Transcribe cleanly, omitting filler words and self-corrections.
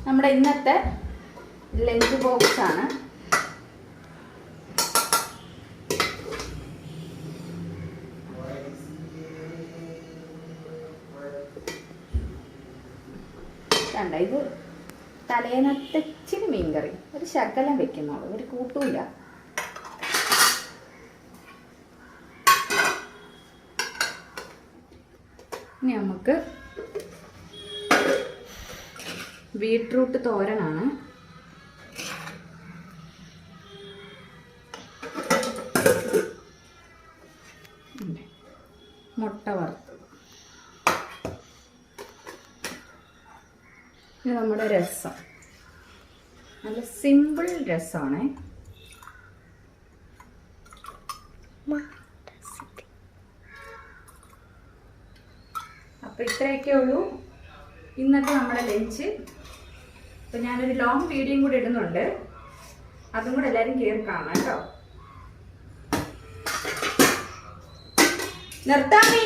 നമ്മുടെ ഇന്നത്തെ ലഞ്ച് ബോക്സാണ്. കണ്ട, ഇത് തലേന്നത്തെ ഇച്ചിരി മീൻകറി, ഒരു ശകലം വെക്കുന്നുള്ളൂ, ഒരു കൂട്ടൂല. ഇനി നമുക്ക് ബീട്രൂട്ട് തോരനാണ്. മുട്ട വറുത്തത്. ഇത് നമ്മുടെ രസം, നല്ല സിമ്പിൾ രസമാണ്. അപ്പോൾ ഇത്രയൊക്കെ ഉള്ളൂ ഇന്നത്തെ നമ്മുടെ ലഞ്ച്. അപ്പോൾ ഞാനൊരു ലോങ് വീഡിയോയും കൂടി ഇടുന്നുണ്ട്, അതും കൂടെ എല്ലാവരും കയറി കാണാം കേട്ടോ. നിർത്താമേ.